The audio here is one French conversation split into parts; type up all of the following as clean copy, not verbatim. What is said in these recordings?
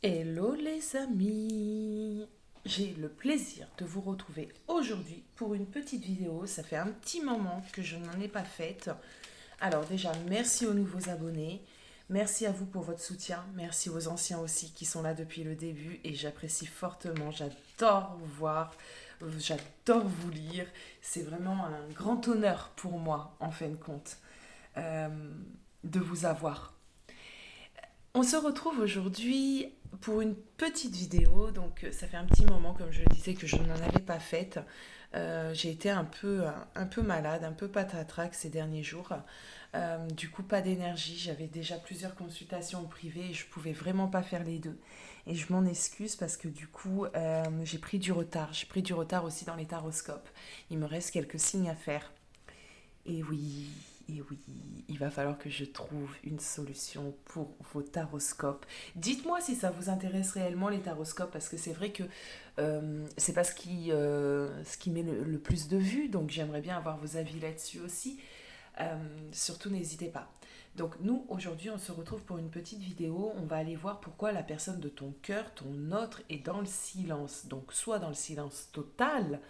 Hello les amis, j'ai le plaisir de vous retrouver aujourd'hui pour une petite vidéo. Ça fait un petit moment que je n'en ai pas faite. Alors déjà, merci aux nouveaux abonnés, merci à vous pour votre soutien, merci aux anciens aussi qui sont là depuis le début et j'apprécie fortement, j'adore vous voir, j'adore vous lire. C'est vraiment un grand honneur pour moi en fin de compte euh, de vous avoir. On se retrouve aujourd'hui pour une petite vidéo. Donc, ça fait un petit moment, comme je le disais, que je n'en avais pas faite. J'ai été un peu malade, un peu patatrac ces derniers jours. Du coup, pas d'énergie. J'avais déjà plusieurs consultations en privé et je pouvais vraiment pas faire les deux. Et je m'en excuse parce que du coup, j'ai pris du retard. J'ai pris du retard aussi dans les taroscopes. Il me reste quelques signes à faire. Et oui, et oui, il va falloir que je trouve une solution pour vos taroscopes. Dites-moi si ça vous intéresse réellement les taroscopes, parce que c'est vrai que c'est pas ce qui met le plus de vues, donc j'aimerais bien avoir vos avis là-dessus aussi. Surtout, n'hésitez pas. Donc nous, aujourd'hui, on se retrouve pour une petite vidéo. On va aller voir pourquoi la personne de ton cœur, ton autre, est dans le silence. Donc soit dans le silence total,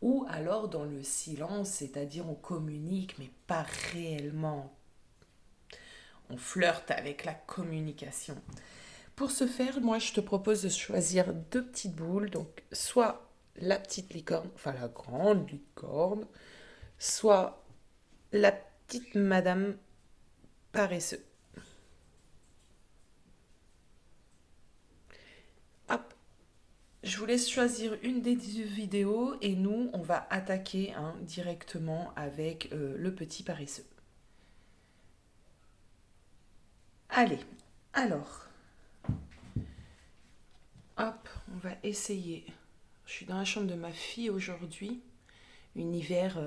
ou alors dans le silence, c'est-à-dire on communique, mais pas réellement. On flirte avec la communication. Pour ce faire, moi, je te propose de choisir deux petites boules. Donc, soit la petite licorne, enfin la grande licorne, soit la petite madame paresseux. Hop, je vous laisse choisir une des deux vidéos et nous, on va attaquer directement avec le petit paresseux. Allez, alors, hop, on va essayer. Je suis dans la chambre de ma fille aujourd'hui. Univers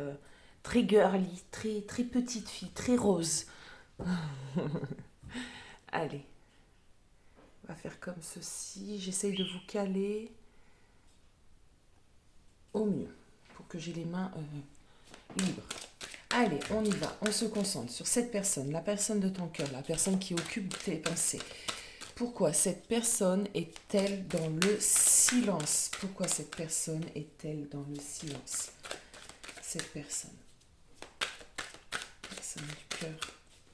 très girly, très petite fille, très rose. Allez, on va faire comme ceci. J'essaye de vous caler au mieux pour que j'ai les mains libres. Allez, on y va. On se concentre sur cette personne, la personne de ton cœur, la personne qui occupe tes pensées. Pourquoi cette personne est-elle dans le silence? Pourquoi cette personne est-elle dans le silence? Cette personne du cœur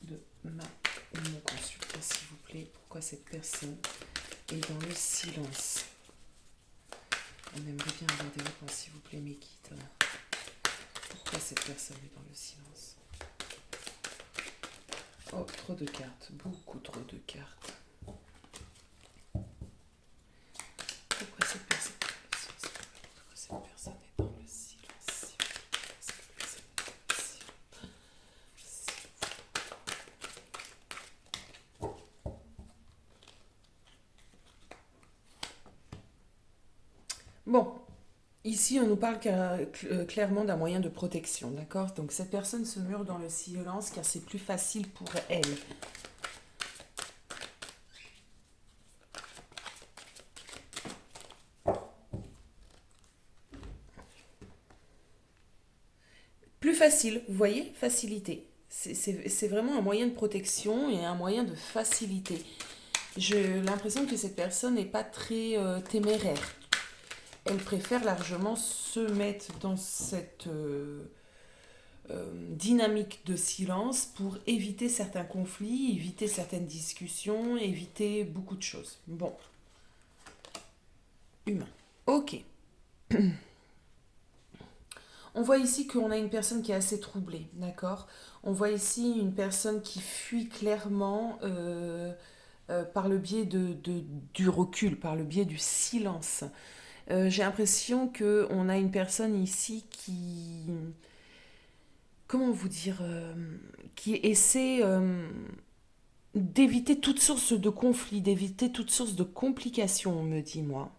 de mon consultant, s'il vous plaît. Pourquoi cette personne est dans le silence? On aimerait bien avoir des réponses, s'il vous plaît, mes guides. Pourquoi cette personne est dans le silence? Oh, trop de cartes, beaucoup trop de cartes. Pourquoi cette personne est dans le silence? Pourquoi cette personne est dans le silence? Cette personne est dans le silence. Bon, ici on nous parle clairement d'un moyen de protection, d'accord? Donc cette personne se mure dans le silence car c'est plus facile pour elle. Plus facile, vous voyez? Facilité. C'est vraiment un moyen de protection et un moyen de facilité. J'ai l'impression que cette personne n'est pas très téméraire. Elle préfère largement se mettre dans cette dynamique de silence pour éviter certains conflits, éviter certaines discussions, éviter beaucoup de choses. Bon, humain. Ok. On voit ici qu'on a une personne qui est assez troublée, d'accord? On voit ici une personne qui fuit clairement par le biais du recul, par le biais du silence. J'ai l'impression qu'on a une personne ici qui, comment vous dire, qui essaie d'éviter toute source de conflit, d'éviter toute source de complications, on me dit moi.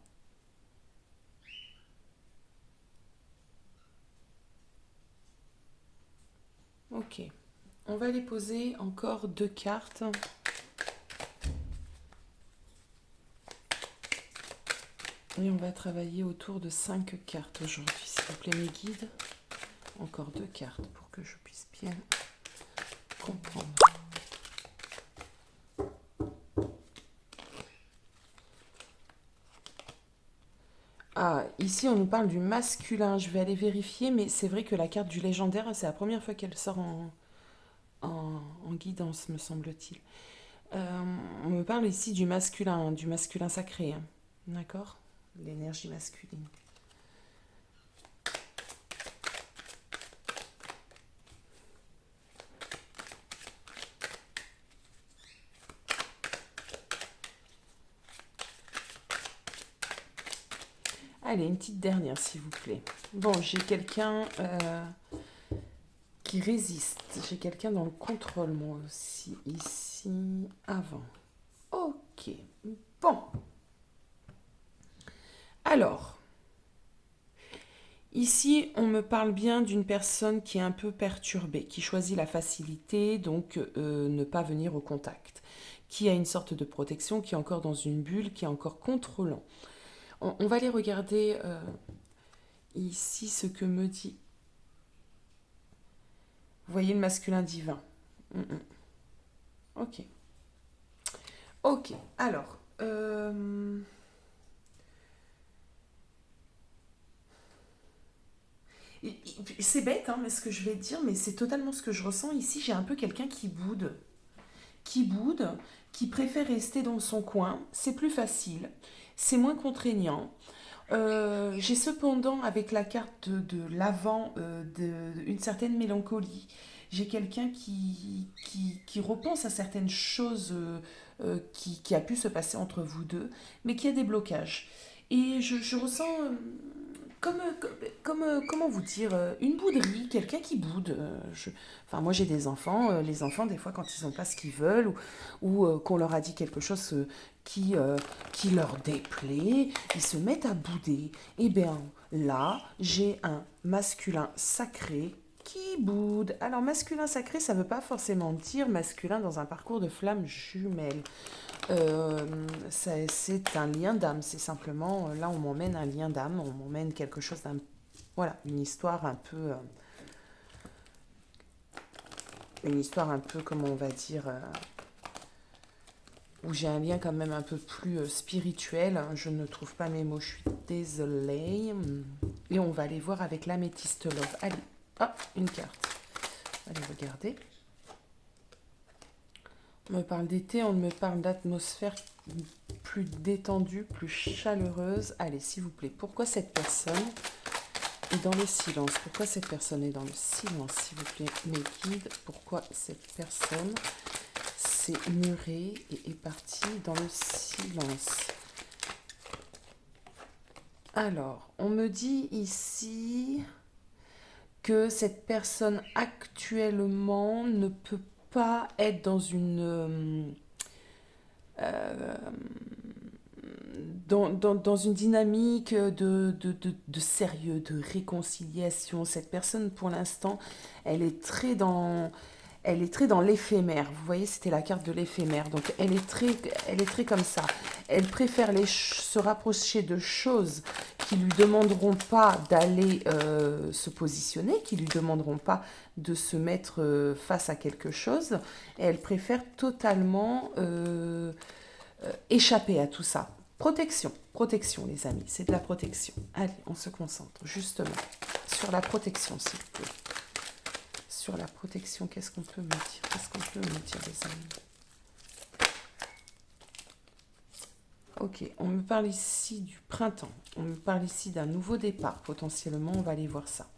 Ok. On va aller poser encore deux cartes. Et on va travailler autour de 5 cartes aujourd'hui, s'il vous plaît, mes guides. Encore deux cartes pour que je puisse bien comprendre. Ah, ici on nous parle du masculin. Je vais aller vérifier, mais c'est vrai que la carte du légendaire, c'est la première fois qu'elle sort en guidance, me semble-t-il. On me parle ici du masculin sacré, hein. D'accord? L'énergie masculine. Allez, une petite dernière, s'il vous plaît. Bon, j'ai quelqu'un qui résiste. J'ai quelqu'un dans le contrôle, moi aussi, ici, avant. Ok. Bon. Alors, ici, on me parle bien d'une personne qui est un peu perturbée, qui choisit la facilité, donc ne pas venir au contact, qui a une sorte de protection, qui est encore dans une bulle, qui est encore contrôlant. On va aller regarder ici ce que me dit. Vous voyez le masculin divin. Ok. Ok. Alors, c'est bête, hein, mais ce que je vais dire, mais c'est totalement ce que je ressens ici. J'ai un peu quelqu'un qui boude, qui préfère rester dans son coin. C'est plus facile, c'est moins contraignant. J'ai cependant, avec la carte de l'avant, une certaine mélancolie. J'ai quelqu'un qui repense à certaines choses qui a pu se passer entre vous deux, mais qui a des blocages. Et je ressens comment vous dire, une bouderie, quelqu'un qui boude. Enfin, moi j'ai des enfants, les enfants, des fois, quand ils n'ont pas ce qu'ils veulent, ou qu'on leur a dit quelque chose qui leur déplaît, ils se mettent à bouder. Et bien là, j'ai un masculin sacré qui boude. Alors, masculin sacré, ça ne veut pas forcément dire masculin dans un parcours de flammes jumelles. C'est un lien d'âme, c'est simplement, là on m'emmène un lien d'âme, on m'emmène quelque chose d'un... Voilà, une histoire un peu, comment on va dire, où j'ai un lien quand même un peu plus spirituel. Je ne trouve pas mes mots, je suis désolée. Et on va aller voir avec l'améthyste love. Allez, hop, une carte. Allez, regardez. On me parle d'été, on me parle d'atmosphère plus détendue, plus chaleureuse. Allez, s'il vous plaît, pourquoi cette personne est dans le silence? Pourquoi cette personne est dans le silence, s'il vous plaît, mes guides? Pourquoi cette personne s'est murée et est partie dans le silence? Alors, on me dit ici que cette personne actuellement ne peut pas être dans une dynamique de sérieux, de réconciliation. Cette personne, pour l'instant, elle est très dans, elle est très dans l'éphémère. Vous voyez, c'était la carte de l'éphémère. Donc, elle est très comme ça. Elle préfère se rapprocher de choses qui lui demanderont pas d'aller se positionner, qui lui demanderont pas de se mettre face à quelque chose. Et elle préfère totalement échapper à tout ça. Protection, protection les amis, c'est de la protection. Allez, on se concentre justement sur la protection, s'il vous plaît. Sur la protection, qu'est-ce qu'on peut me dire? Qu'est-ce qu'on peut me dire, les amis? Ok, on me parle ici du printemps. On me parle ici d'un nouveau départ, potentiellement, on va aller voir ça.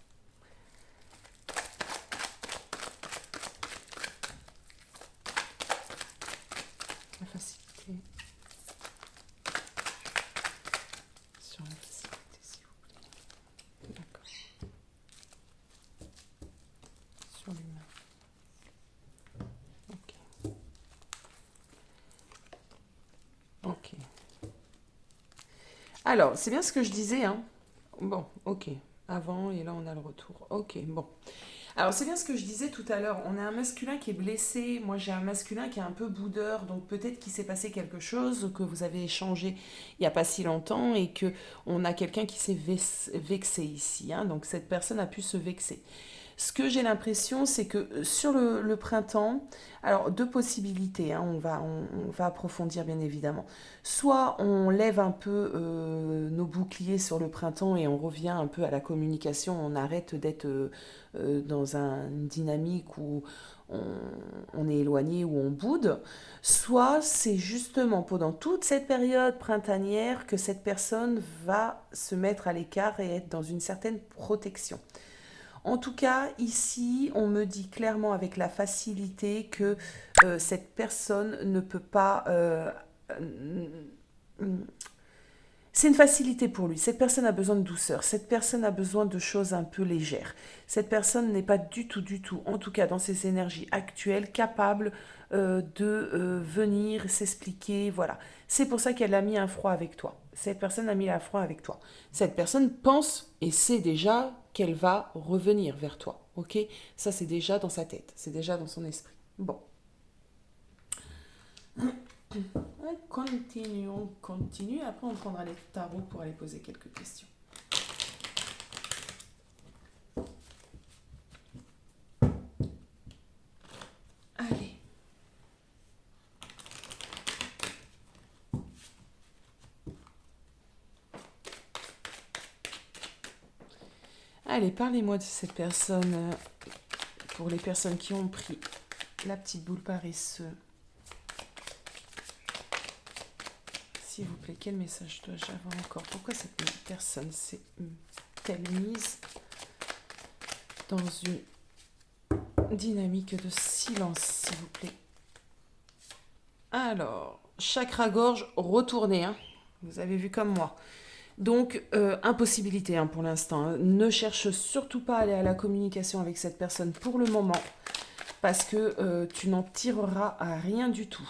La facilité. Sur la facilité, s'il vous plaît. D'accord. Sur l'humain. Ok. Ok. Alors, c'est bien ce que je disais, hein. Bon, ok. Avant, et là, on a le retour. Ok, bon. Alors, c'est bien ce que je disais tout à l'heure. On a un masculin qui est blessé. Moi, j'ai un masculin qui est un peu boudeur. Donc, peut-être qu'il s'est passé quelque chose, que vous avez échangé il n'y a pas si longtemps et que on a quelqu'un qui s'est vexé ici, hein. Donc, cette personne a pu se vexer. Ce que j'ai l'impression, c'est que sur le printemps, alors deux possibilités, hein, on va approfondir bien évidemment. Soit on lève un peu nos boucliers sur le printemps et on revient un peu à la communication, on arrête d'être dans une dynamique où on, on est éloigné, où on boude. Soit c'est justement pendant toute cette période printanière que cette personne va se mettre à l'écart et être dans une certaine protection. En tout cas, ici, on me dit clairement avec la facilité que cette personne ne peut pas... c'est une facilité pour lui. Cette personne a besoin de douceur. Cette personne a besoin de choses un peu légères. Cette personne n'est pas du tout, en tout cas dans ses énergies actuelles, capable de venir s'expliquer. Voilà. C'est pour ça qu'elle a mis un froid avec toi. Cette personne a mis un froid avec toi. Cette personne pense et sait déjà qu'elle va revenir vers toi. Ok? Ça, c'est déjà dans sa tête. C'est déjà dans son esprit. Bon. On continue, on continue. Après, on prendra les tarots pour aller poser quelques questions. Allez. Allez, parlez-moi de cette personne. Pour les personnes qui ont pris la petite boule paresseuse. S'il vous plaît, quel message dois-je avoir encore? Pourquoi cette personne s'est-elle mise dans une dynamique de silence, s'il vous plaît? Alors, chakra-gorge retourné, hein. Vous avez vu comme moi. Donc, impossibilité hein, pour l'instant. Hein. Ne cherche surtout pas à aller à la communication avec cette personne pour le moment, parce que tu n'en tireras à rien du tout.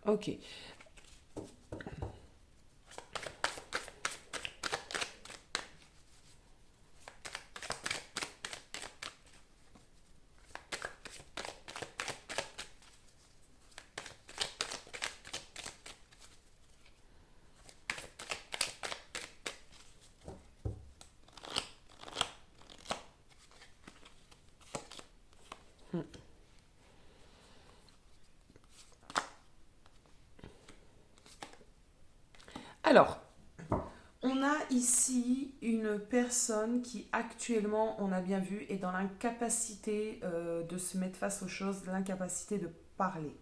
Ok. Alors, on a ici une personne qui actuellement, on a bien vu, est dans l'incapacité de se mettre face aux choses, l'incapacité de parler.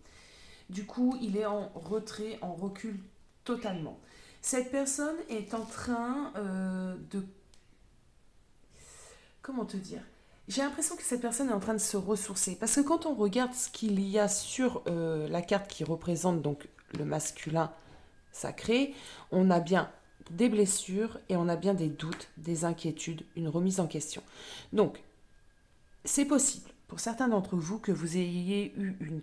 Du coup, il est en retrait, en recul totalement. Cette personne est en train de... Comment te dire? J'ai l'impression que cette personne est en train de se ressourcer. Parce que quand on regarde ce qu'il y a sur la carte qui représente donc le masculin sacré, on a bien des blessures et on a bien des doutes, des inquiétudes, une remise en question. Donc, c'est possible pour certains d'entre vous que vous ayez eu une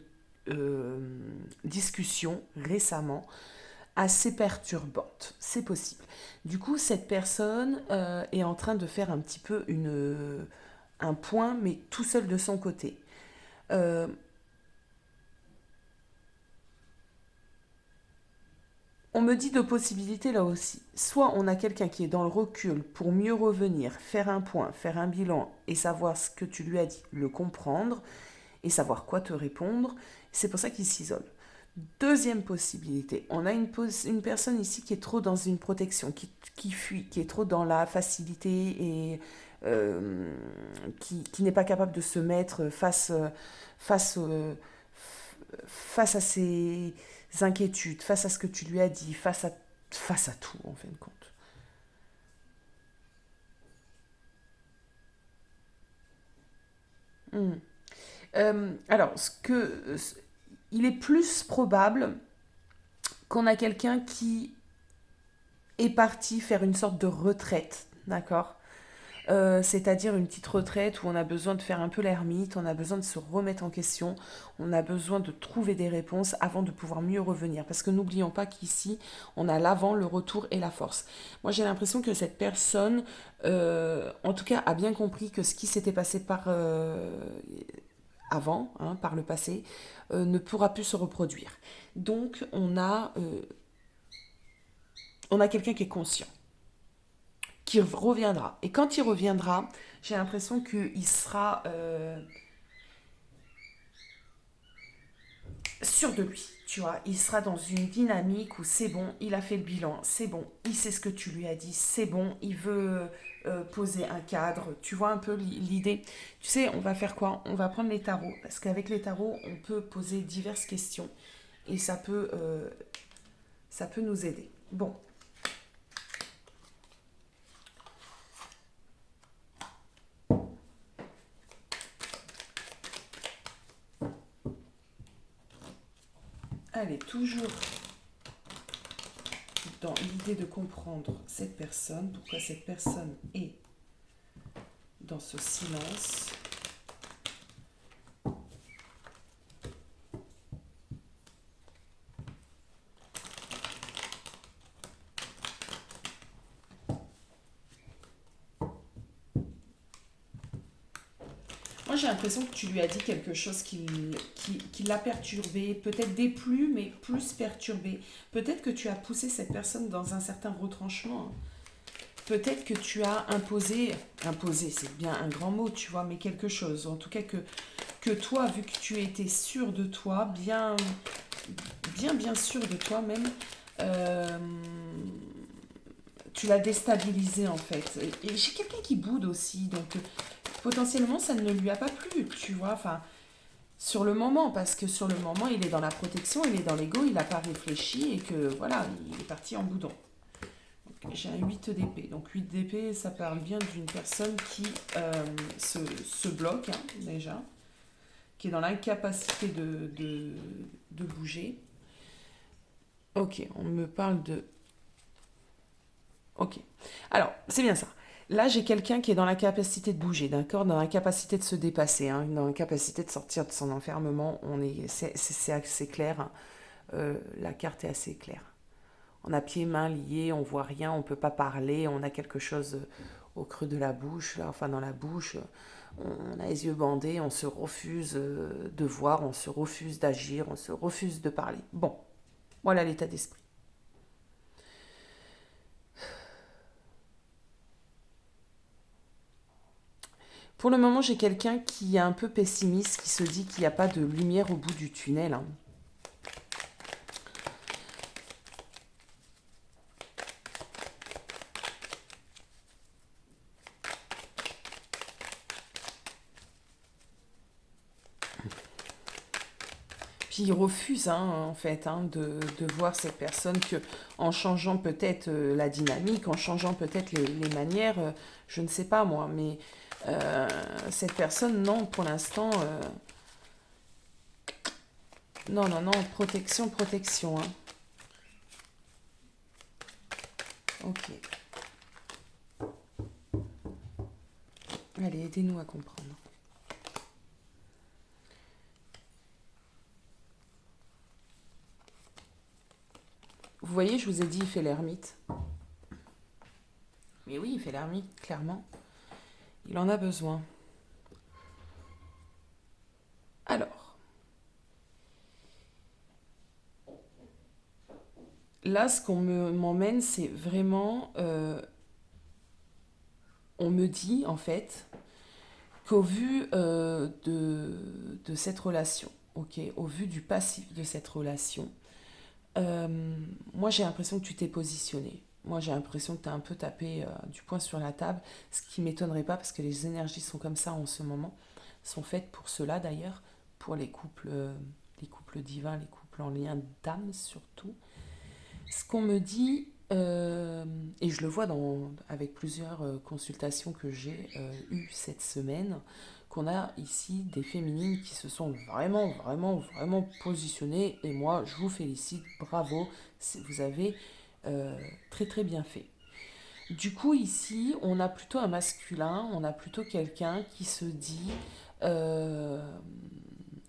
discussion récemment assez perturbante. C'est possible. Du coup, cette personne est en train de faire un petit peu un point, mais tout seul de son côté. Euh, On me dit deux possibilités là aussi. Soit on a quelqu'un qui est dans le recul pour mieux revenir, faire un point, faire un bilan et savoir ce que tu lui as dit, le comprendre et savoir quoi te répondre. C'est pour ça qu'il s'isole. Deuxième possibilité, on a une personne ici qui est trop dans une protection, qui fuit, qui est trop dans la facilité et qui n'est pas capable de se mettre face, face à ses inquiétudes, face à ce que tu lui as dit, face à tout en fin de compte. Hmm. Alors, il est plus probable qu'on a quelqu'un qui est parti faire une sorte de retraite, d'accord. C'est-à-dire une petite retraite où on a besoin de faire un peu l'ermite, on a besoin de se remettre en question, on a besoin de trouver des réponses avant de pouvoir mieux revenir. Parce que n'oublions pas qu'ici, on a l'avant, le retour et la force. Moi, j'ai l'impression que cette personne, en tout cas, a bien compris que ce qui s'était passé avant, hein, par le passé, ne pourra plus se reproduire. Donc, on a quelqu'un qui est conscient, qui reviendra. Et quand il reviendra, j'ai l'impression qu'il sera sûr de lui, tu vois. Il sera dans une dynamique où c'est bon, il a fait le bilan, c'est bon, il sait ce que tu lui as dit, c'est bon, il veut poser un cadre. Tu vois un peu l'idée. Tu sais, on va faire quoi? On va prendre les tarots, parce qu'avec les tarots, on peut poser diverses questions et ça peut nous aider. Bon, allez, toujours dans l'idée de comprendre cette personne, pourquoi cette personne est dans ce silence. Moi, j'ai l'impression que tu lui as dit quelque chose qui l'a perturbé, peut-être déplu, mais plus perturbé. Peut-être que tu as poussé cette personne dans un certain retranchement, hein. Peut-être que tu as imposé, c'est bien un grand mot, tu vois, mais quelque chose. En tout cas, que toi, vu que tu étais sûr de toi, bien sûr de toi même, euh, tu l'as déstabilisé en fait. Et j'ai quelqu'un qui boude aussi, donc potentiellement ça ne lui a pas plu, tu vois. Enfin, sur le moment, parce que sur le moment, il est dans la protection, il est dans l'ego, il n'a pas réfléchi et que voilà, il est parti en boudon. J'ai un 8 d'épée. Donc 8 d'épée, ça parle bien d'une personne qui se bloque, hein, déjà, qui est dans l'incapacité de bouger. Ok, on me parle de... Ok. Alors, c'est bien ça. Là, j'ai quelqu'un qui est dans la capacité de bouger, d'accord, dans la capacité de se dépasser, hein, dans la capacité de sortir de son enfermement. C'est assez clair, hein. La carte est assez claire. On a pieds, mains liés, on voit rien, on peut pas parler, on a quelque chose au creux de la bouche, là, enfin dans la bouche. On a les yeux bandés, on se refuse de voir, on se refuse d'agir, on se refuse de parler. Bon, voilà l'état d'esprit. Pour le moment, j'ai quelqu'un qui est un peu pessimiste, qui se dit qu'il n'y a pas de lumière au bout du tunnel, hein. Puis il refuse, hein, en fait, hein, de voir cette personne que, en changeant peut-être la dynamique, en changeant peut-être les manières, je ne sais pas moi, mais cette personne, non, pour l'instant, non, non, non, protection, protection, hein. Ok. Allez, aidez-nous à comprendre. Vous voyez, je vous ai dit, il fait l'ermite. Mais oui, il fait l'ermite, clairement. Il en a besoin. Alors, là, ce qu'on m'emmène, c'est vraiment... on me dit, en fait, qu'au vu de cette relation, ok, au vu du passif de cette relation, moi j'ai l'impression que tu t'es positionné. Moi j'ai l'impression que tu as un peu tapé du poing sur la table, ce qui m'étonnerait pas parce que les énergies sont comme ça en ce moment, sont faites pour cela d'ailleurs, pour les couples divins, les couples en lien d'âme surtout. Ce qu'on me dit, et je le vois avec plusieurs consultations que j'ai eues cette semaine, qu'on a ici des féminines qui se sont vraiment, vraiment, vraiment positionnées. Et moi, je vous félicite, bravo, vous avez très, très bien fait. Du coup, ici, on a plutôt un masculin, on a plutôt quelqu'un qui se dit... euh,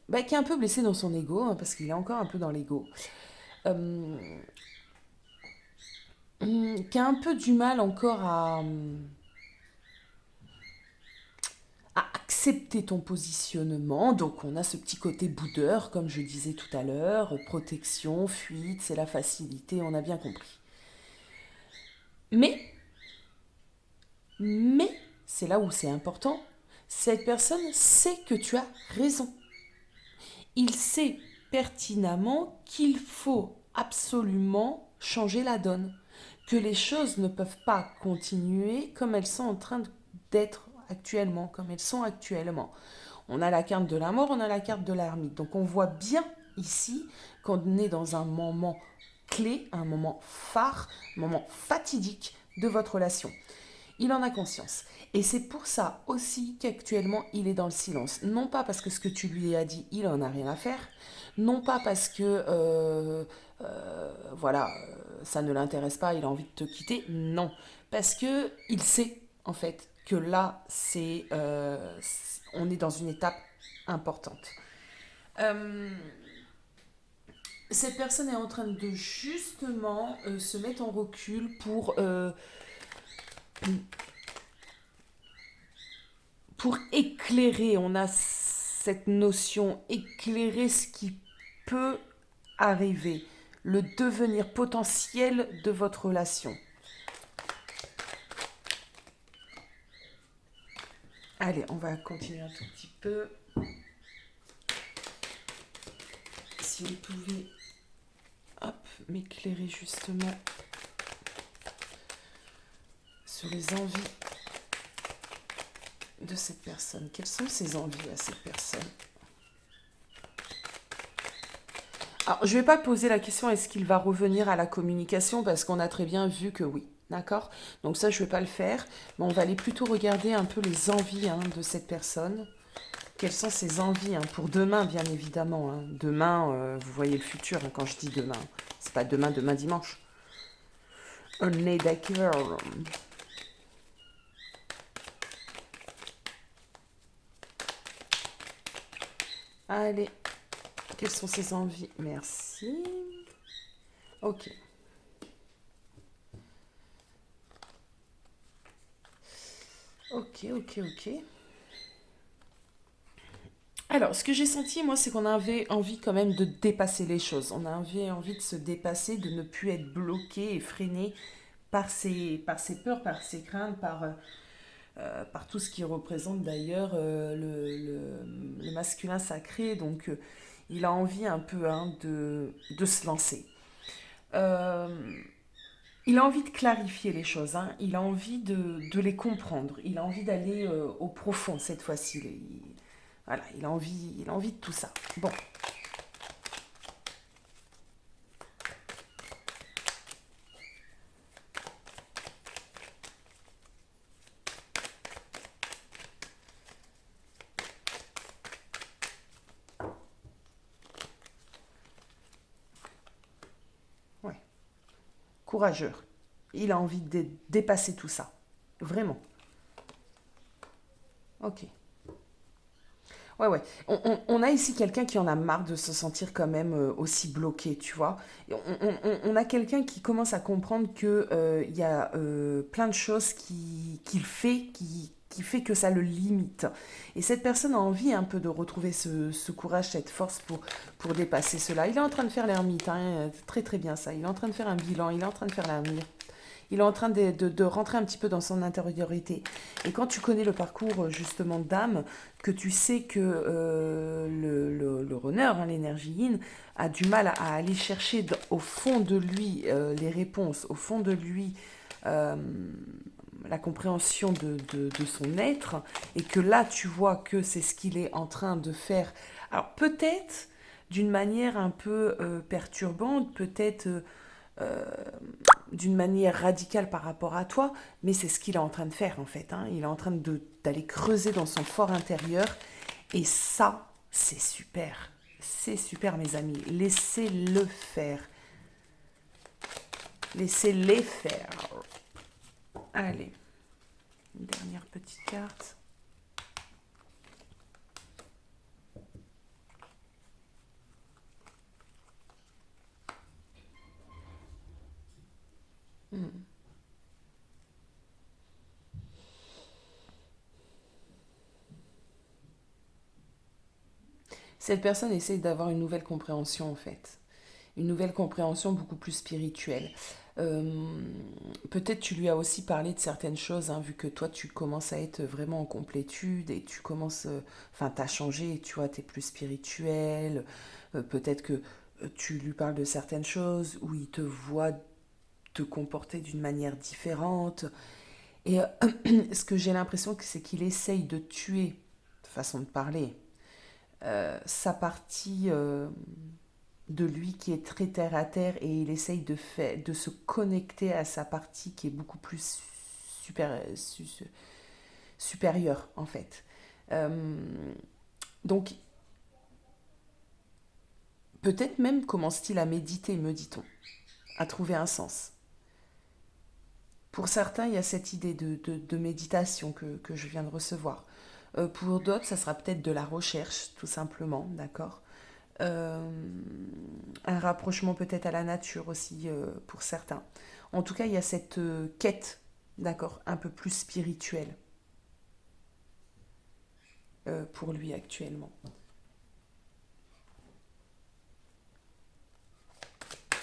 qui est un peu blessé dans son ego, hein, parce qu'il est encore un peu dans l'ego. Euh, qui a un peu du mal encore à accepter ton positionnement. Donc on a ce petit côté boudeur, comme je disais tout à l'heure, protection, fuite, c'est la facilité, on a bien compris. Mais, mais, c'est là où c'est important, cette personne sait que tu as raison. Il sait pertinemment qu'il faut absolument changer la donne, que les choses ne peuvent pas continuer comme elles sont en train d'être actuellement, comme elles sont actuellement. On a la carte de la mort, on a la carte de l'ermite. Donc on voit bien ici qu'on est dans un moment clé, un moment phare, un moment fatidique de votre relation. Il en a conscience. Et c'est pour ça aussi qu'actuellement, il est dans le silence. Non pas parce que ce que tu lui as dit, il en a rien à faire. Non pas parce que, voilà, ça ne l'intéresse pas, il a envie de te quitter. Non. Parce que il sait, en fait, que là, on est dans une étape importante. Euh, cette personne est en train de justement se mettre en recul pour éclairer, on a cette notion, éclairer ce qui peut arriver, le devenir potentiel de votre relation. Allez, on va continuer un tout petit peu. Si vous pouvez, hop, m'éclairer justement sur les envies de cette personne. Quelles sont ses envies à cette personne? Alors, je ne vais pas poser la question est-ce qu'il va revenir à la communication parce qu'on a très bien vu que oui. D'accord. Donc ça, je ne vais pas le faire. Mais on va aller plutôt regarder un peu les envies de cette personne. Quelles sont ses envies pour demain, bien évidemment. Demain, vous voyez le futur quand je dis demain. C'est pas demain, demain dimanche. On est d'accord. Allez. Quelles sont ses envies? Merci. Ok. Ok, ok, ok. Alors, ce que j'ai senti, moi, c'est qu'on avait envie quand même de dépasser les choses. On avait envie de se dépasser, de ne plus être bloqué et freiné par ses peurs, par ses craintes, par tout ce qui représente d'ailleurs le masculin sacré. Donc, il a envie un peu de se lancer. Euh, il a envie de clarifier les choses, il a envie de les comprendre, il a envie d'aller au profond cette fois-ci. Voilà, il a envie de tout ça. Bon, ouais, courageux. Il a envie de dépasser tout ça. Vraiment. Ok. Ouais, ouais. On a ici quelqu'un qui en a marre de se sentir quand même aussi bloqué, tu vois. On a quelqu'un qui commence à comprendre que il y a plein de choses qu'il fait qui fait que ça le limite. Et cette personne a envie un peu de retrouver ce courage, cette force pour dépasser cela. Il est en train de faire l'ermite, très très bien ça. Il est en train de faire un bilan, il est en train de faire l'ermite. Il est en train de rentrer un petit peu dans son intériorité. Et quand tu connais le parcours justement d'âme, que tu sais que le runner, l'énergie yin, a du mal à aller chercher au fond de lui les réponses, au fond de lui euh, la compréhension de son être, et que là tu vois que c'est ce qu'il est en train de faire. Alors peut-être d'une manière un peu perturbante, peut-être d'une manière radicale par rapport à toi, mais c'est ce qu'il est en train de faire en fait. Il est en train d'aller creuser dans son fort intérieur et ça, c'est super. C'est super mes amis. Laissez-le faire. Laissez-les faire. Allez, une dernière petite carte. Hmm. Cette personne essaye d'avoir une nouvelle compréhension en fait. Une nouvelle compréhension beaucoup plus spirituelle. Euh, Peut-être tu lui as aussi parlé de certaines choses, hein, vu que toi tu commences à être vraiment en complétude et tu commences, enfin t'as changé, tu vois, t'es plus spirituel. Peut-être que tu lui parles de certaines choses où il te voit te comporter d'une manière différente. Et ce que j'ai l'impression, c'est qu'il essaye de tuer, façon de parler, sa partie de lui qui est très terre à terre et il essaye de se connecter à sa partie qui est beaucoup plus supérieure en fait. Euh, donc peut-être même commence-t-il à méditer, me dit-on, à trouver un sens. Pour certains, il y a cette idée de méditation que je viens de recevoir. Pour d'autres, ça sera peut-être de la recherche, tout simplement, d'accord. Euh, un rapprochement peut-être à la nature aussi pour certains. En tout cas, il y a cette quête, d'accord, un peu plus spirituelle pour lui actuellement.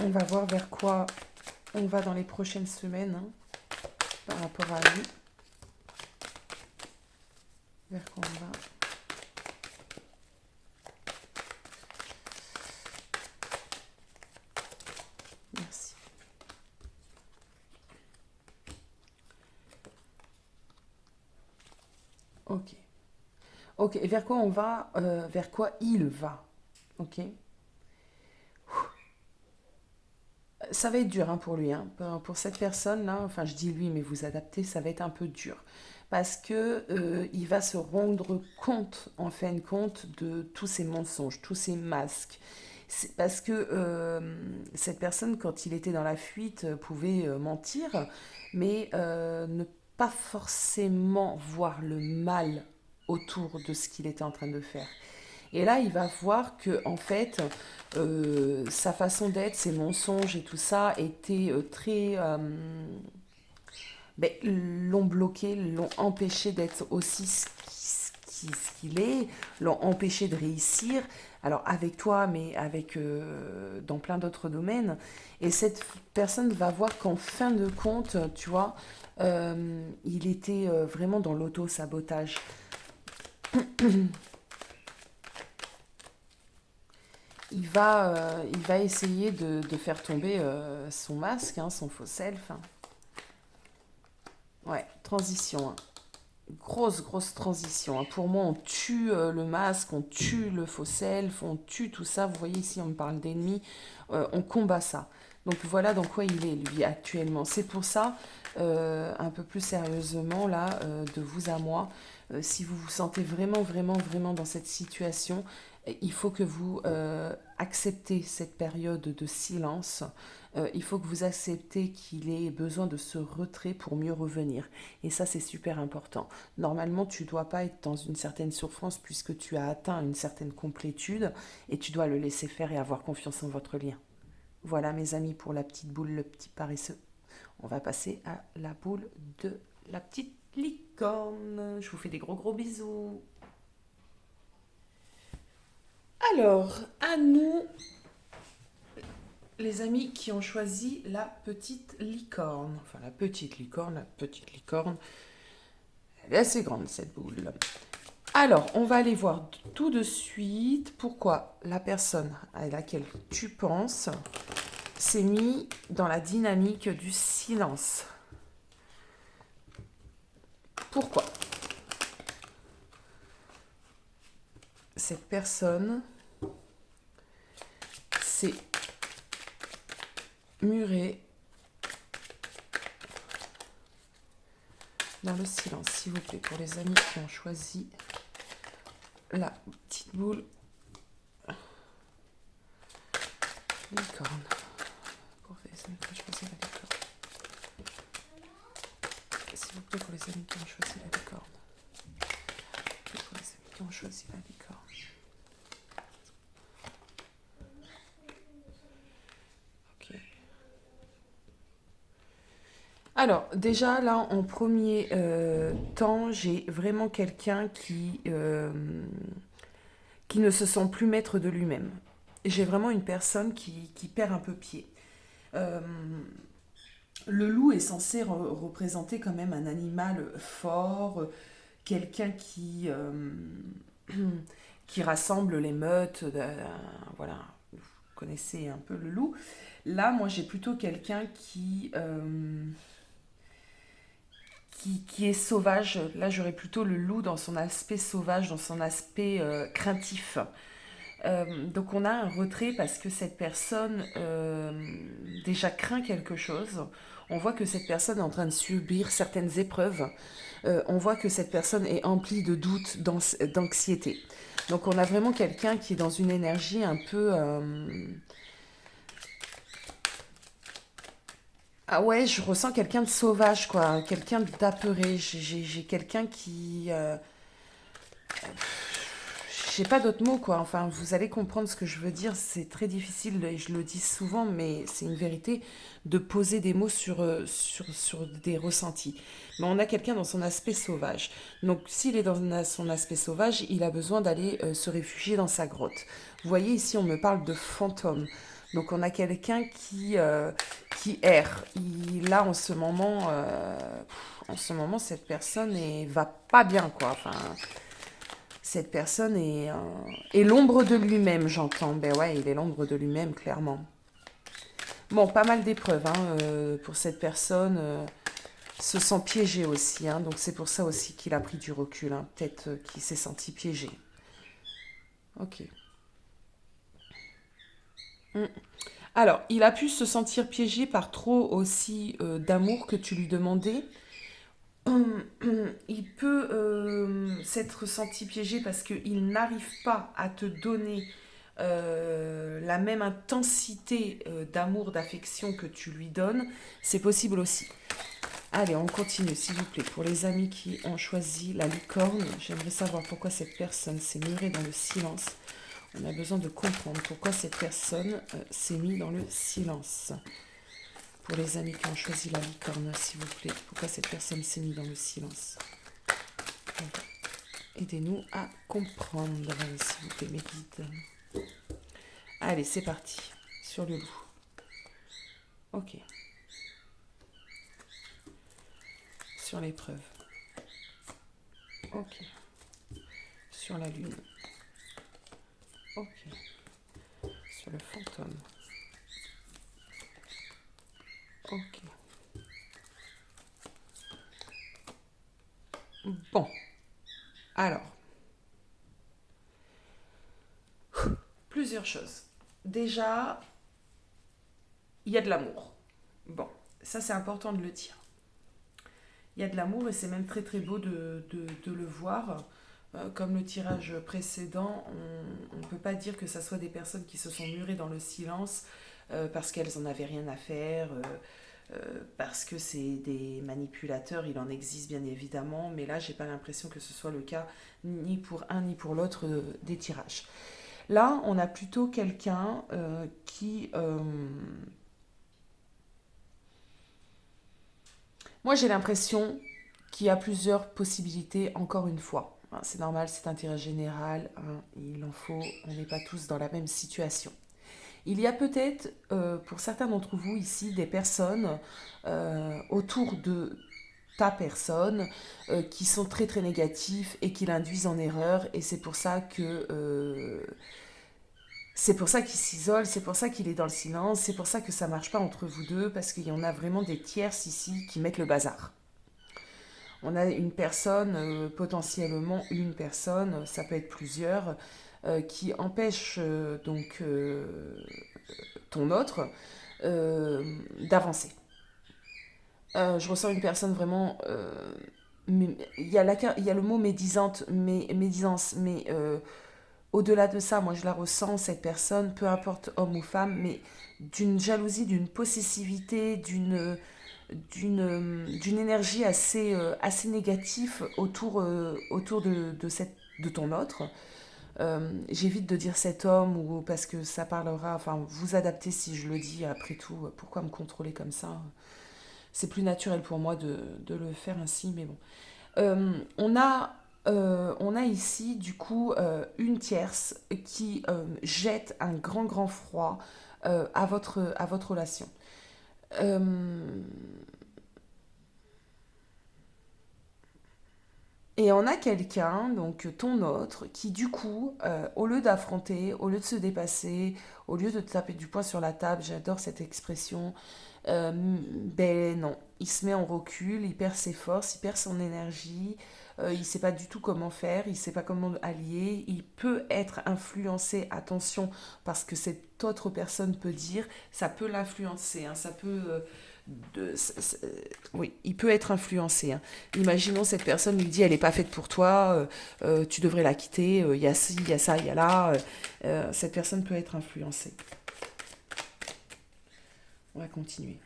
On va voir vers quoi on va dans les prochaines semaines hein, par rapport à lui. Vers quoi on va. Merci. Ok. Ok, et vers quoi on va vers quoi il va. Ok. Ça va être dur hein, pour lui. Hein. Pour cette personne-là, enfin je dis lui, mais vous adaptez, ça va être un peu dur. Parce que il va se rendre compte, en fin de compte, de tous ces mensonges, tous ces masques. C'est parce que cette personne, quand il était dans la fuite, pouvait mentir, mais ne pas forcément voir le mal autour de ce qu'il était en train de faire. Et là, il va voir que en fait, sa façon d'être, ses mensonges et tout ça étaient très ben, l'ont bloqué, l'ont empêché d'être aussi ce qu'il est, l'ont empêché de réussir. Alors avec toi, mais avec dans plein d'autres domaines. Et cette personne va voir qu'en fin de compte, tu vois, il était vraiment dans l'auto-sabotage. Il va essayer de faire tomber son masque, hein, son faux self. Hein. Ouais, transition. Hein. Grosse transition. Hein. Pour moi, on tue le masque, on tue le faux self, on tue tout ça. Vous voyez ici, on me parle d'ennemis. On combat ça. Donc voilà dans quoi il est, lui, actuellement. C'est pour ça, un peu plus sérieusement, là, de vous à moi, si vous vous sentez vraiment dans cette situation, il faut que vous acceptez cette période de silence. Il faut que vous acceptez qu'il ait besoin de ce retrait pour mieux revenir. Et ça, c'est super important. Normalement, tu ne dois pas être dans une certaine souffrance puisque tu as atteint une certaine complétude et tu dois le laisser faire et avoir confiance en votre lien. Voilà, mes amis, pour la petite boule, le petit paresseux. On va passer à la boule de la petite licorne. Je vous fais des gros bisous. Alors, à nous, les amis qui ont choisi la petite licorne. Enfin, la petite licorne. Elle est assez grande, cette boule. Alors, on va aller voir tout de suite pourquoi la personne à laquelle tu penses s'est mise dans la dynamique du silence. Pourquoi cette personne s'est murée dans le silence, s'il vous plaît, pour les amis qui ont choisi la petite boule licorne. Pour les amis qui ont choisi la licorne. S'il vous plaît, pour les amis qui ont choisi la licorne. Pour les amis qui ont choisi la licorne. Ok. Alors, déjà, là, en premier temps, j'ai vraiment quelqu'un qui ne se sent plus maître de lui-même. J'ai vraiment une personne qui perd un peu pied. Euh, Le loup est censé représenter quand même un animal fort, quelqu'un qui rassemble les meutes. Voilà, vous connaissez un peu le loup. Là, moi, j'ai plutôt quelqu'un qui est sauvage. Là, j'aurais plutôt le loup dans son aspect sauvage, dans son aspect craintif. Donc on a un retrait parce que cette personne déjà craint quelque chose. On voit que cette personne est en train de subir certaines épreuves. On voit que cette personne est emplie de doutes, d'anxiété. Donc on a vraiment quelqu'un qui est dans une énergie un peu... Ah ouais, je ressens quelqu'un de sauvage, quoi. Quelqu'un d'apeuré. J'ai quelqu'un qui... j'ai pas d'autres mots, quoi. Enfin, vous allez comprendre ce que je veux dire. C'est très difficile, et je le dis souvent, mais c'est une vérité, de poser des mots sur des ressentis. Mais on a quelqu'un dans son aspect sauvage. Donc, s'il est dans son aspect sauvage, il a besoin d'aller se réfugier dans sa grotte. Vous voyez, ici, on me parle de fantôme. Donc, on a quelqu'un qui erre. Là, en ce moment, cette personne va pas bien, quoi. Enfin, cette personne est l'ombre de lui-même, j'entends. Ben ouais, il est l'ombre de lui-même, clairement. Bon, pas mal d'épreuves pour cette personne. Se sent piégé aussi, hein, donc c'est pour ça aussi qu'il a pris du recul. Hein, peut-être qu'il s'est senti piégé. Ok. Mm. Alors, il a pu se sentir piégé par trop aussi d'amour que tu lui demandais. Il peut s'être senti piégé parce qu'il n'arrive pas à te donner la même intensité d'amour, d'affection que tu lui donnes. C'est possible aussi. Allez, on continue, s'il vous plaît. Pour les amis qui ont choisi la licorne, j'aimerais savoir pourquoi cette personne s'est murée dans le silence. On a besoin de comprendre pourquoi cette personne s'est mise dans le silence. Pour les amis qui ont choisi la licorne, s'il vous plaît, pourquoi cette personne s'est mise dans le silence. Aidez-nous à comprendre, s'il vous plaît, mes guides. Allez, c'est parti. Sur le loup. Ok. Sur l'épreuve. Ok. Sur la lune. Ok. Sur le fantôme. Ok. Bon. Alors. Plusieurs choses. Déjà, il y a de l'amour. Bon, ça c'est important de le dire. Il y a de l'amour et c'est même très très beau de le voir. Comme le tirage précédent, on ne peut pas dire que ça soit des personnes qui se sont murées dans le silence parce qu'elles n'en avaient rien à faire, parce que c'est des manipulateurs, il en existe bien évidemment, mais là j'ai pas l'impression que ce soit le cas ni pour un ni pour l'autre des tirages. Là, on a plutôt quelqu'un qui... moi j'ai l'impression qu'il y a plusieurs possibilités, encore une fois. Hein, c'est normal, c'est un tirage général, hein, il en faut, on n'est pas tous dans la même situation. Il y a peut-être, pour certains d'entre vous ici, des personnes autour de ta personne qui sont très très négatifs et qui l'induisent en erreur et c'est pour ça qu'il s'isole, c'est pour ça qu'il est dans le silence, c'est pour ça que ça marche pas entre vous deux parce qu'il y en a vraiment des tierces ici qui mettent le bazar. On a une personne, potentiellement une personne, ça peut être plusieurs, qui empêche ton autre d'avancer. Je ressens une personne vraiment. Il y a le mot médisance, mais au-delà de ça, moi je la ressens, cette personne, peu importe homme ou femme, mais d'une jalousie, d'une possessivité, d'une énergie assez négative autour de ton autre. J'évite de dire cet homme ou parce que ça parlera, enfin vous adaptez si je le dis, après tout, pourquoi me contrôler comme ça? C'est plus naturel pour moi de le faire ainsi, mais bon. On a ici du coup une tierce qui jette un grand grand froid à votre relation. Euh, Et on a quelqu'un, donc ton autre, qui du coup, au lieu d'affronter, au lieu de se dépasser, au lieu de taper du poing sur la table, j'adore cette expression, ben non, il se met en recul, il perd ses forces, il perd son énergie, il ne sait pas du tout comment faire, il ne sait pas comment allier, il peut être influencé, attention, parce que cette autre personne peut dire, ça peut l'influencer, hein, ça peut... de, oui, il peut être influencé, hein. Imaginons cette personne lui dit elle n'est pas faite pour toi, tu devrais la quitter, il y a ci, il y a ça, il y a là. Cette personne peut être influencée. On va continuer.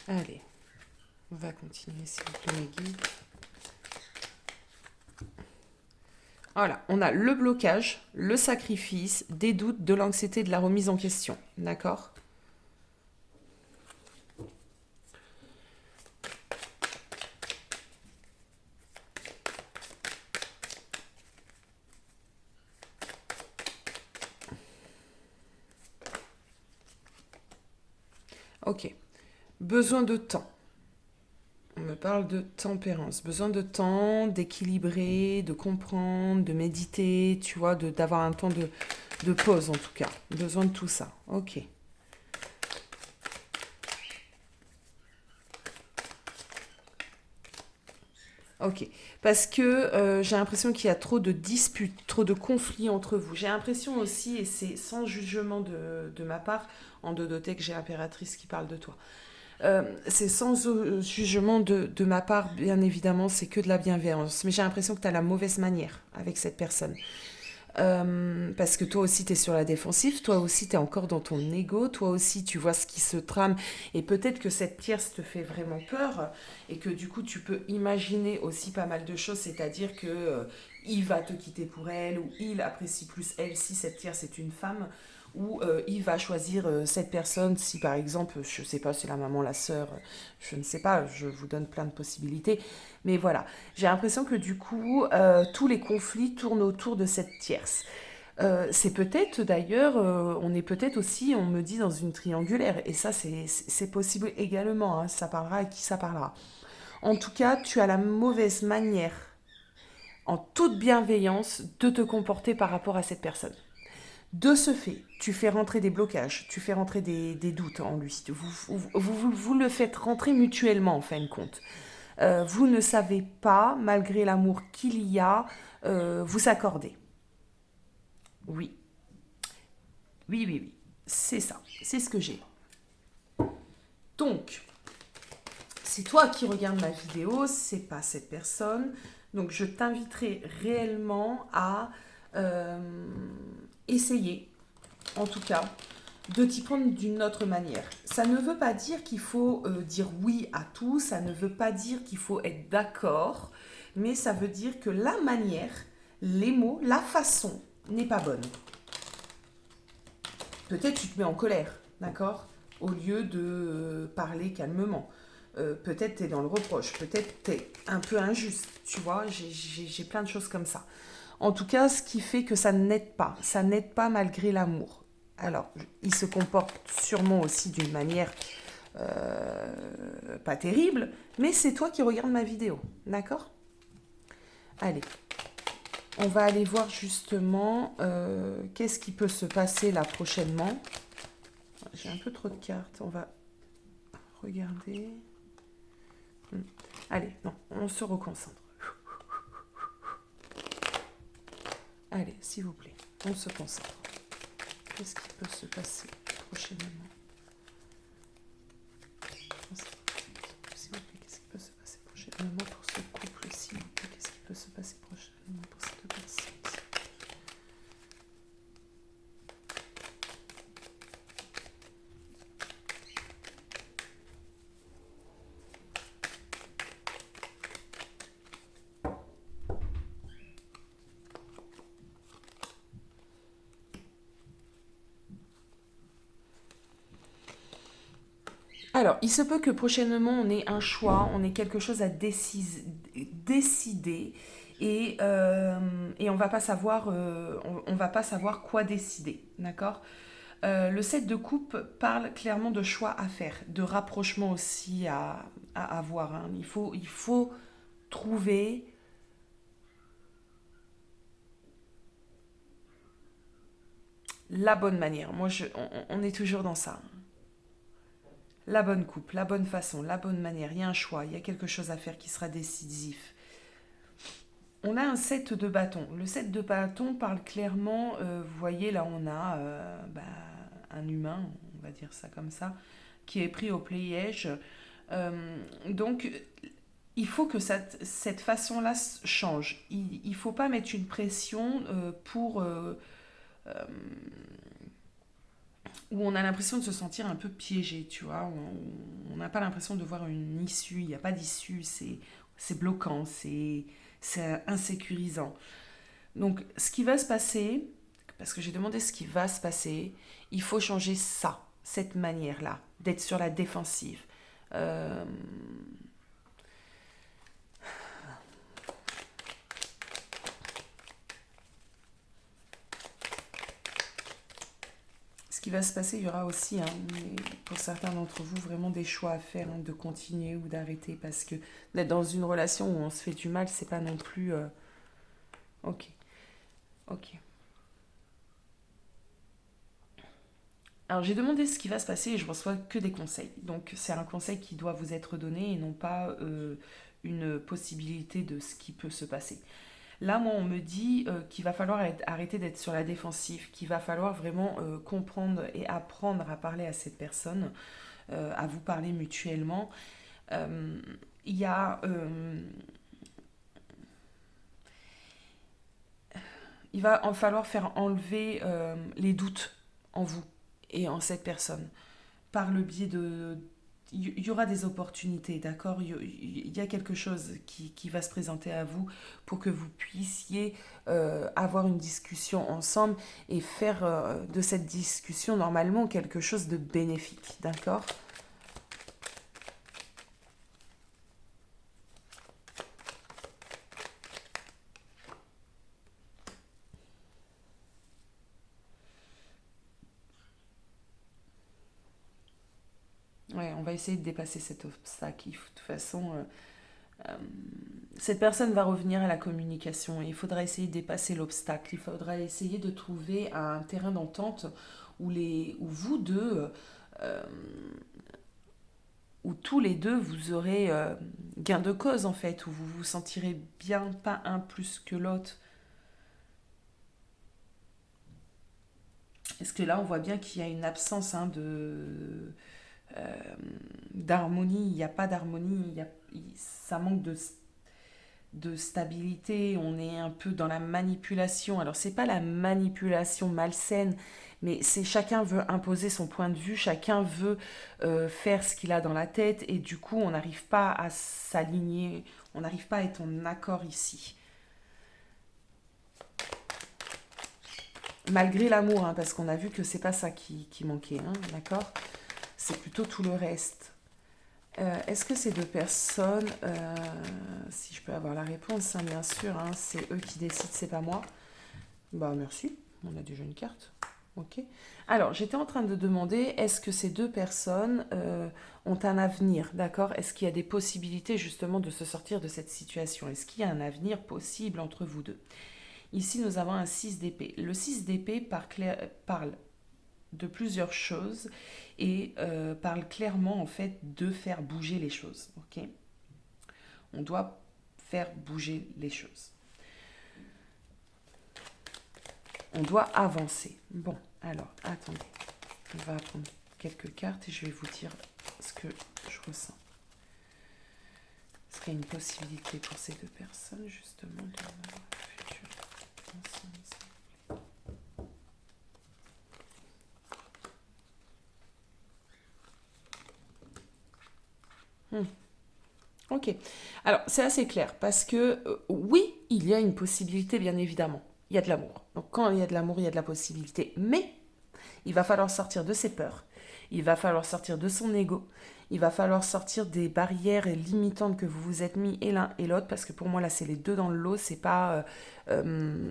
Allez, on va continuer s'il vous plaît, mes guides. Voilà, on a le blocage, le sacrifice, des doutes, de l'anxiété, de la remise en question. D'accord? Ok. Besoin de temps. On me parle de tempérance. Besoin de temps, d'équilibrer, de comprendre, de méditer, tu vois, d'avoir un temps de pause en tout cas. Besoin de tout ça. Ok. Ok. Parce que j'ai l'impression qu'il y a trop de disputes, trop de conflits entre vous. J'ai l'impression aussi, et c'est sans jugement de ma part, en dodothèque, j'ai l'impératrice qui parle de toi. C'est sans jugement de ma part, bien évidemment, c'est que de la bienveillance. Mais j'ai l'impression que tu as la mauvaise manière avec cette personne. Parce que toi aussi, tu es sur la défensive, toi aussi, tu es encore dans ton ego, toi aussi, tu vois ce qui se trame, et peut-être que cette tierce te fait vraiment peur, et que du coup, tu peux imaginer aussi pas mal de choses, c'est-à-dire que il va te quitter pour elle, ou il apprécie plus elle si cette tierce est une femme, ou il va choisir cette personne si par exemple, je sais pas, c'est la maman, la sœur, je ne sais pas, je vous donne plein de possibilités, mais voilà, j'ai l'impression que du coup, tous les conflits tournent autour de cette tierce. C'est peut-être d'ailleurs, on est peut-être aussi, on me dit, dans une triangulaire. Et ça, c'est possible également, hein. Ça parlera à qui ça parlera. En tout cas, tu as la mauvaise manière, en toute bienveillance, de te comporter par rapport à cette personne. De ce fait, tu fais rentrer des blocages, tu fais rentrer des doutes en lui. Vous le faites rentrer mutuellement, en fin de compte. Vous ne savez pas, malgré l'amour qu'il y a, vous accorder. Oui, oui, oui, oui. C'est ça. C'est ce que j'ai. Donc, c'est toi qui regardes ma vidéo, c'est pas cette personne. Donc, je t'inviterai réellement à euh, essayer, en tout cas, de t'y prendre d'une autre manière. Ça ne veut pas dire qu'il faut dire oui à tout, ça ne veut pas dire qu'il faut être d'accord, mais ça veut dire que la manière, les mots, la façon n'est pas bonne. Peut-être tu te mets en colère, d'accord? Au lieu de parler calmement. Peut-être tu es dans le reproche, peut-être tu es un peu injuste, tu vois, j'ai plein de choses comme ça. En tout cas, ce qui fait que ça n'aide pas malgré l'amour. Alors, il se comporte sûrement aussi d'une manière pas terrible, mais c'est toi qui regardes ma vidéo, d'accord? Allez, on va aller voir justement qu'est-ce qui peut se passer là prochainement. J'ai un peu trop de cartes, on va regarder. Allez, non, on se reconcentre. Allez, s'il vous plaît, on se concentre. Qu'est-ce qui peut se passer prochainement? S'il vous plaît, qu'est-ce qui peut se passer prochainement pour ce couple? S'il vous plaît, qu'est-ce qui peut se passer prochainement pour cette personne? Alors, il se peut que prochainement on ait un choix, on ait quelque chose à décider et on va pas savoir quoi décider, d'accord? Le 7 de coupe parle clairement de choix à faire, de rapprochement aussi à avoir, hein. Il faut trouver la bonne manière. On est toujours dans ça. La bonne coupe, la bonne façon, la bonne manière. Il y a un choix, il y a quelque chose à faire qui sera décisif. On a un 7 de bâton. Le 7 de bâton parle clairement, vous voyez, là on a un humain, on va dire ça comme ça, qui est pris au piège. Donc, il faut que cette façon-là change. Il ne faut pas mettre une pression où on a l'impression de se sentir un peu piégé, tu vois. On n'a pas l'impression de voir une issue. Il n'y a pas d'issue. C'est bloquant. C'est insécurisant. Donc, ce qui va se passer, parce que j'ai demandé ce qui va se passer, il faut changer ça, cette manière-là, d'être sur la défensive. Euh, Ce qui va se passer, il y aura aussi, hein, pour certains d'entre vous, vraiment des choix à faire, hein, de continuer ou d'arrêter, parce que d'être dans une relation où on se fait du mal, c'est pas non plus... Ok, ok. Alors j'ai demandé ce qui va se passer et je reçois que des conseils. Donc c'est un conseil qui doit vous être donné et non pas une possibilité de ce qui peut se passer. Là, moi, on me dit qu'il va falloir arrêter d'être sur la défensive, qu'il va falloir vraiment comprendre et apprendre à parler à cette personne, à vous parler mutuellement. Euh, Il y a, il va en falloir faire enlever les doutes en vous et en cette personne par le biais de... Il y aura des opportunités, d'accord? Il y a quelque chose qui va se présenter à vous pour que vous puissiez avoir une discussion ensemble et faire de cette discussion normalement quelque chose de bénéfique, d'accord? Ouais, on va essayer de dépasser cet obstacle. De toute façon, euh, cette personne va revenir à la communication. Il faudra essayer de dépasser l'obstacle. Il faudra essayer de trouver un terrain d'entente où vous deux, euh, où tous les deux, vous aurez gain de cause en fait, où vous vous sentirez bien, pas un plus que l'autre. Parce que là, on voit bien qu'il y a une absence, hein, euh, d'harmonie. Il n'y a pas d'harmonie. Ça manque de stabilité, on est un peu dans la manipulation. Alors c'est pas la manipulation malsaine, mais c'est chacun veut imposer son point de vue, chacun veut faire ce qu'il a dans la tête et du coup on n'arrive pas à s'aligner, on n'arrive pas à être en accord ici. Malgré l'amour, hein, parce qu'on a vu que c'est pas ça qui manquait, hein, d'accord? C'est plutôt tout le reste. Est-ce que ces deux personnes, si je peux avoir la réponse, hein, bien sûr, hein, c'est eux qui décident, c'est pas moi. Bah merci, on a déjà une carte. Ok. Alors, j'étais en train de demander, est-ce que ces deux personnes ont un avenir, d'accord? Est-ce qu'il y a des possibilités justement de se sortir de cette situation? Est-ce qu'il y a un avenir possible entre vous deux? Ici, nous avons un 6 d'épée. Le 6 d'épée parle de plusieurs choses et parle clairement en fait de faire bouger les choses. Ok, on doit faire bouger les choses. On doit avancer. Bon, alors attendez, on va prendre quelques cartes et je vais vous dire ce que je ressens. Ce serait une possibilité pour ces deux personnes justement de futur ensemble. Ok. Alors, c'est assez clair parce que oui, il y a une possibilité, bien évidemment. Il y a de l'amour. Donc, quand il y a de l'amour, il y a de la possibilité. Mais il va falloir sortir de ses peurs. Il va falloir sortir de son ego. Il va falloir sortir des barrières limitantes que vous vous êtes mis et l'un et l'autre, parce que pour moi là c'est les deux dans le lot, c'est pas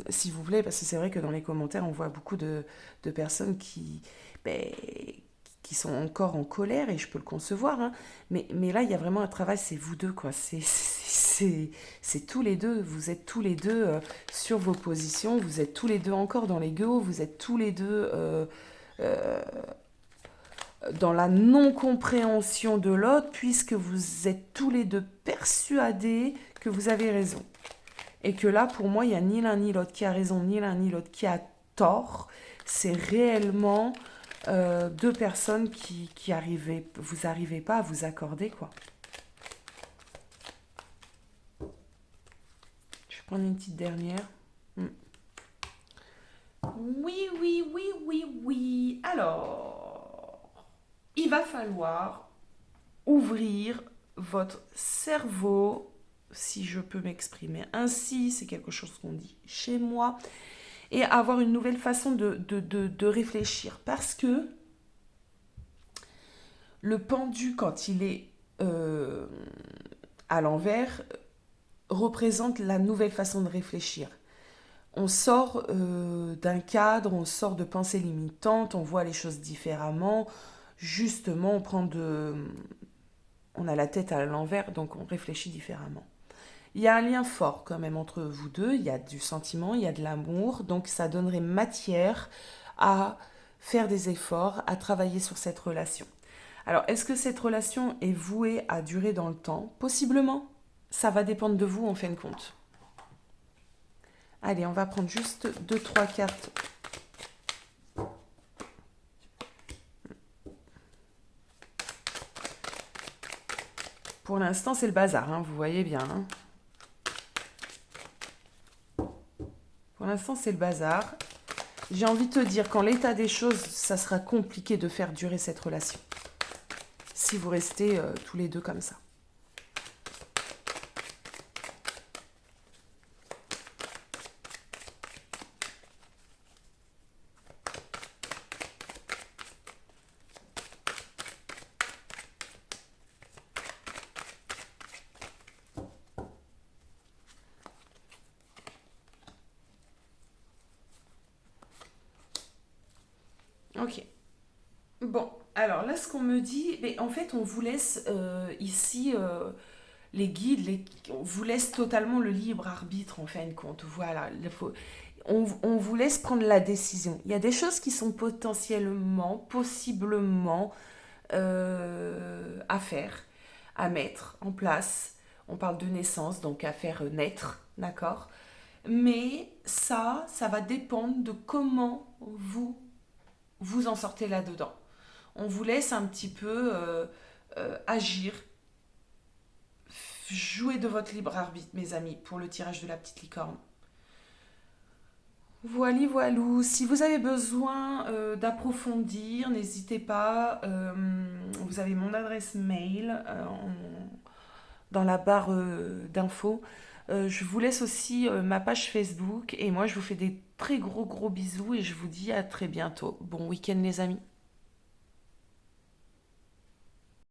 si vous voulez, parce que c'est vrai que dans les commentaires on voit beaucoup de personnes ben, qui sont encore en colère, et je peux le concevoir, hein, mais là il y a vraiment un travail, c'est vous deux quoi, c'est tous les deux, vous êtes tous les deux sur vos positions, vous êtes tous les deux encore dans l'ego, vous êtes tous les deux euh, dans la non-compréhension de l'autre, puisque vous êtes tous les deux persuadés que vous avez raison. Et que là, pour moi, il n'y a ni l'un ni l'autre qui a raison, ni l'un ni l'autre qui a tort. C'est réellement deux personnes qui arrivez, vous n'arrivez pas à vous accorder, quoi. Je vais prendre une petite dernière. Oui, oui, oui, oui, oui. Alors, il va falloir ouvrir votre cerveau, si je peux m'exprimer ainsi, c'est quelque chose qu'on dit chez moi, et avoir une nouvelle façon de réfléchir. Parce que le pendu, quand il est à l'envers, représente la nouvelle façon de réfléchir. On sort d'un cadre, on sort de pensées limitantes, on voit les choses différemment. Justement, on a la tête à l'envers, donc on réfléchit différemment. Il y a un lien fort quand même entre vous deux, il y a du sentiment, il y a de l'amour, donc ça donnerait matière à faire des efforts, à travailler sur cette relation. Alors, est-ce que cette relation est vouée à durer dans le temps? Possiblement. Ça va dépendre de vous en fin de compte. Allez, on va prendre juste 2-3 cartes. Pour l'instant, c'est le bazar, hein, vous voyez bien. Hein. Pour l'instant, c'est le bazar. J'ai envie de te dire qu'en l'état des choses, ça sera compliqué de faire durer cette relation. Si vous restez tous les deux comme ça. Ok. Bon, alors là, ce qu'on me dit, mais en fait, on vous laisse ici, les guides, on vous laisse totalement le libre arbitre en fin de compte. Voilà, on vous laisse prendre la décision. Il y a des choses qui sont potentiellement, possiblement à faire, à mettre en place. On parle de naissance, donc à faire naître, d'accord? Mais ça va dépendre de comment vous en sortez là-dedans. On vous laisse un petit peu agir, jouer de votre libre arbitre, mes amis, pour le tirage de la petite licorne. Voilà, voilou. Si vous avez besoin d'approfondir, n'hésitez pas. Vous avez mon adresse mail dans la barre d'infos. Je vous laisse aussi ma page Facebook. Et moi, je vous fais des très gros bisous et je vous dis à très bientôt. Bon week-end, les amis.